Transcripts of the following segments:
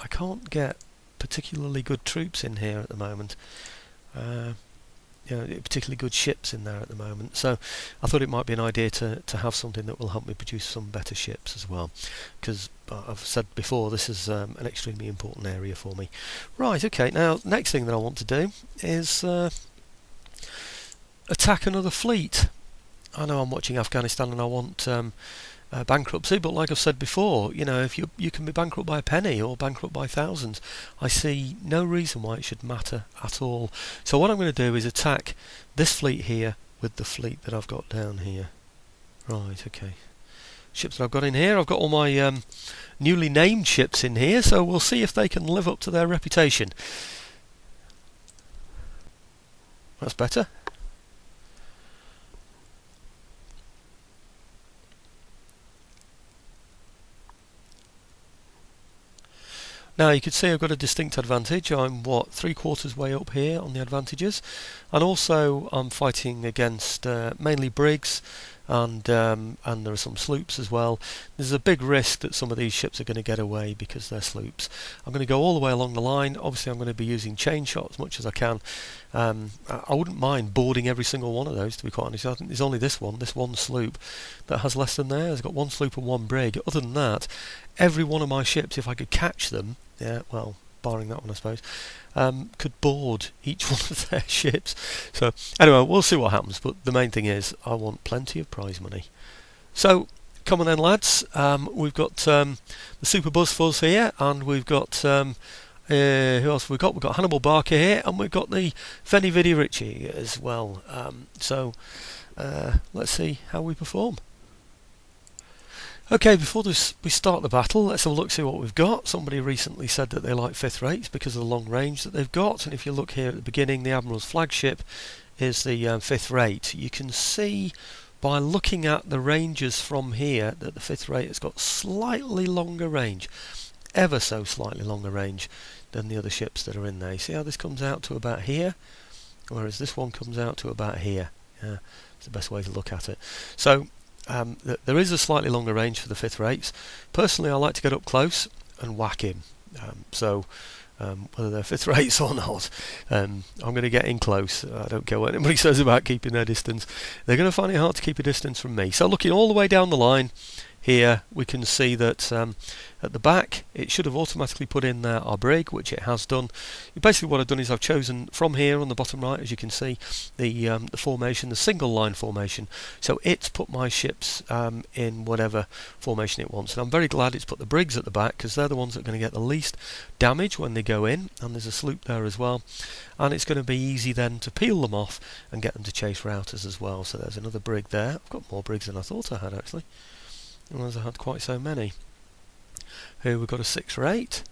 I can't get particularly good troops in here at the moment. Particularly good ships in there at the moment. So I thought it might be an idea to have something that will help me produce some better ships as well. Because I've said before, this is an extremely important area for me. Right, okay, now next thing that I want to do is attack another fleet. I know I'm watching Afghanistan and I want bankruptcy, but like I've said before, if you can be bankrupt by a penny or bankrupt by thousands, I see no reason why it should matter at all. So what I'm going to do is attack this fleet here with the fleet that I've got down here. Right, okay. Ships that I've got in here, I've got all my newly named ships in here, so we'll see if they can live up to their reputation. That's better. Now you can see I've got a distinct advantage. I'm 3/4 way up here on the advantages, and also I'm fighting against mainly brigs, and there are some sloops as well. There's a big risk that some of these ships are going to get away because they're sloops. I'm going to go all the way along the line. Obviously I'm going to be using chain shot as much as I can. I wouldn't mind boarding every single one of those, to be quite honest. I think there's only this one sloop that has less than theirs. It's got one sloop and one brig. Other than that, every one of my ships, if I could catch them, well, barring that one I suppose, could board each one of their ships. So anyway, we'll see what happens, but the main thing is I want plenty of prize money. So come on then, lads. We've got the Super Buzz Fuzz here, and we've got who else have we got? We've got Hannibal Barker here, and we've got the Veni Vidi Ricci as well. So let's see how we perform. Okay, before we start the battle, let's have a look, see what we've got. Somebody recently said that they like 5th rates because of the long range that they've got, and if you look here at the beginning, the Admiral's flagship is the 5th rate. You can see by looking at the ranges from here that the 5th rate has got slightly longer range, ever so slightly longer range than the other ships that are in there. You see how this comes out to about here, whereas this one comes out to about here. Yeah, it's the best way to look at it. So there is a slightly longer range for the 5th rates. Personally, I like to get up close and whack him. Whether they're 5th rates or not, I'm going to get in close. I don't care what anybody says about keeping their distance. They're going to find it hard to keep a distance from me. So looking all the way down the line here, we can see that at the back it should have automatically put in there our brig, which it has done. Basically what I've done is I've chosen from here on the bottom right, as you can see, the formation, the single line formation. So it's put my ships in whatever formation it wants, and I'm very glad it's put the brigs at the back, because they're the ones that are going to get the least damage when they go in, and there's a sloop there as well, and it's going to be easy then to peel them off and get them to chase routers as well. So there's another brig there. I've got more brigs than I thought I had, actually. As I had quite so many. Here we've got a 6 or 8.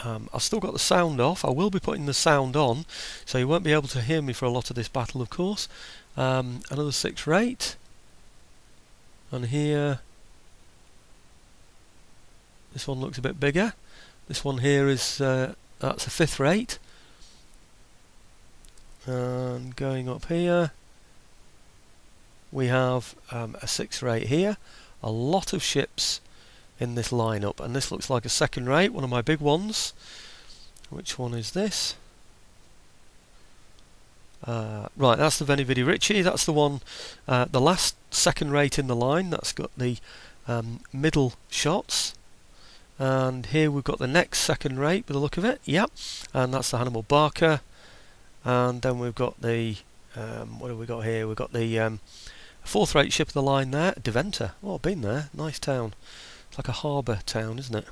I've still got the sound off. I will be putting the sound on, so you won't be able to hear me for a lot of this battle, of course. Another 6 or 8. And here, this one looks a bit bigger. This one here is that's a 5th rate. And going up here, we have a 6 rate here. A lot of ships in this lineup, and this looks like a 2nd rate, one of my big ones. Which one is this? Right, that's the Veni Vidi Ricci. That's the one, the last 2nd rate in the line. That's got the middle shots. And here we've got the next 2nd rate by the look of it. Yep, and that's the Hannibal Barker. And then we've got the what have we got here? We've got the 4th rate ship of the line there, Deventer. Oh, I've been there. Nice town. It's like a harbour town, isn't it?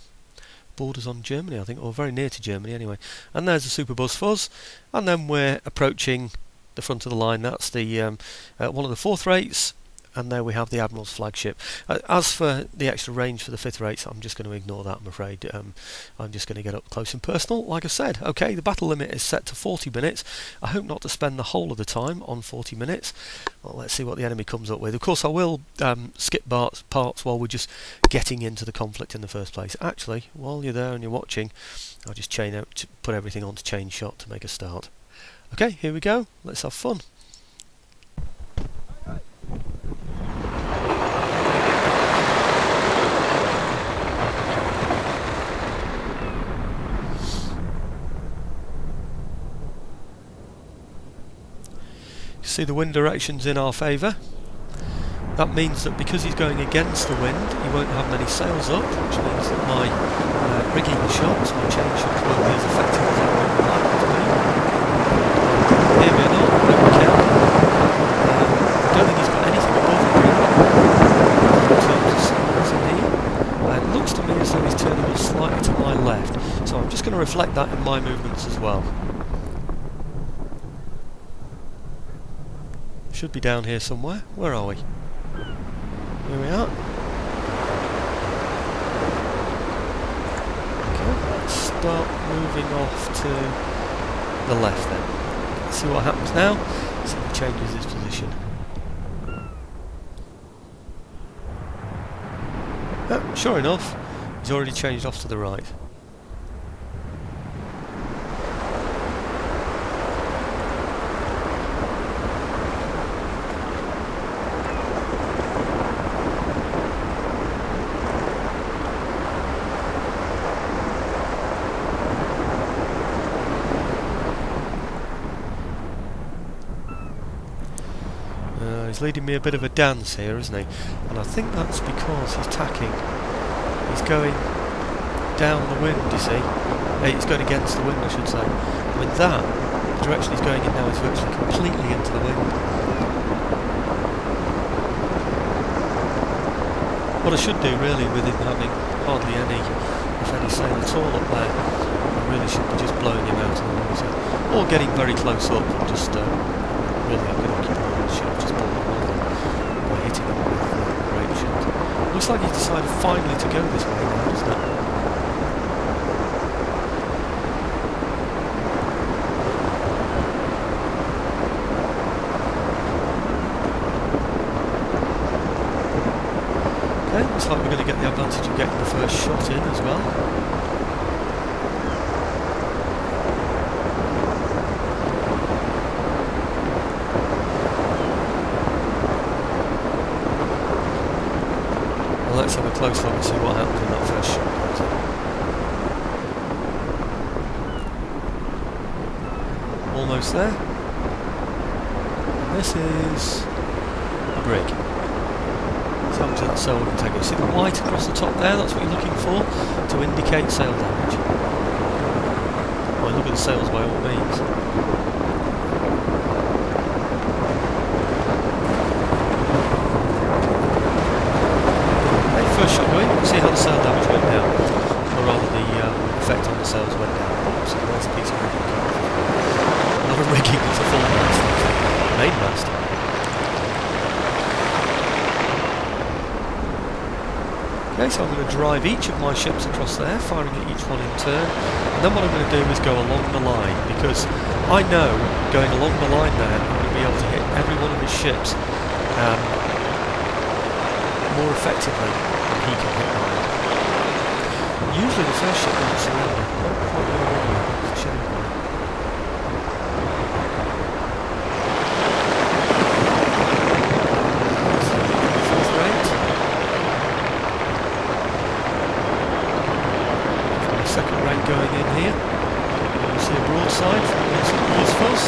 Borders on Germany, I think, or very near to Germany anyway. And there's the Super Buzz Fuzz. And then we're approaching the front of the line. That's the one of the 4th rates. And there we have the Admiral's flagship. As for the extra range for the 5th rates, I'm just going to ignore that, I'm afraid. I'm just going to get up close and personal, like I said. Okay, the battle limit is set to 40 minutes. I hope not to spend the whole of the time on 40 minutes. Well, let's see what the enemy comes up with. Of course, I will skip parts while we're just getting into the conflict in the first place. Actually, while you're there and you're watching, I'll just put everything onto chain shot to make a start. Okay, here we go. Let's have fun. See the wind direction's in our favour. That means that because he's going against the wind, he won't have many sails up, which means that my rigging shots, my chain shots, won't be as effective as I would like them to be. Here we are not, there we can. I don't think he's got anything above the ring in terms of sails in here. It looks to me as though he's turning us slightly to my left, so I'm just going to reflect that in my movements as well. Should be down here somewhere. Where are we? Here we are. Okay, let's start moving off to the left then. Let's see what happens now. See if he changes his position. Oh, sure enough, he's already changed off to the right. He's leading me a bit of a dance here, isn't he? And I think that's because he's tacking. He's going down the wind, you see. He's going against the wind, I should say. I mean, that, the direction he's going in now is virtually completely into the wind. What I should do, really, with him having hardly any, if any, sail at all up there, I really should be just blowing him out of the water. Or getting very close up and just really a good occupying the ship, just blowing him over by hitting him with a great shot. Looks like he's decided finally to go this way now, doesn't it? Okay, looks like we're going to get the advantage of getting the first shot in as well. Let's have a close look and see what happens in that first shot. Almost there. And this is a brig. So how much of that sail we can take? You see the white across the top there? That's what you're looking for to indicate sail damage. Well, look at the sails by all means. First shot going, see how the sail damage went down, or rather the effect on the sails went down. Oops, that's a piece of rigging. Not a rigging, it's a full mast, main mast. Okay, so I'm going to drive each of my ships across there, firing at each one in turn, and then what I'm going to do is go along the line, because I know going along the line there I'm going to be able to hit every one of his ships more effectively than he can hit mine. Usually the first ship won't surrender. I don't quite know why. It's a shame. Fourth rate. My second rate going in here. You see a broadside from the Bosphorus.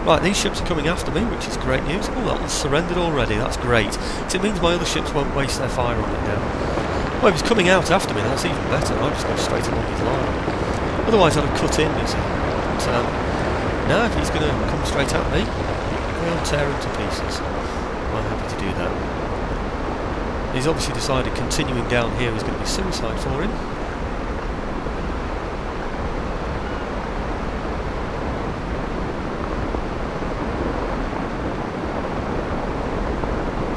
Right, these ships are coming after me, which is great news. Oh, that one's surrendered already, that's great. So it means my other ships won't waste their fire on it now. Well, if he's coming out after me, that's even better. I'll just go straight along his line. Otherwise I'd have cut in, you see. But now if he's going to come straight at me, I'll tear him to pieces. I'm happy to do that. He's obviously decided continuing down here is going to be suicide for him.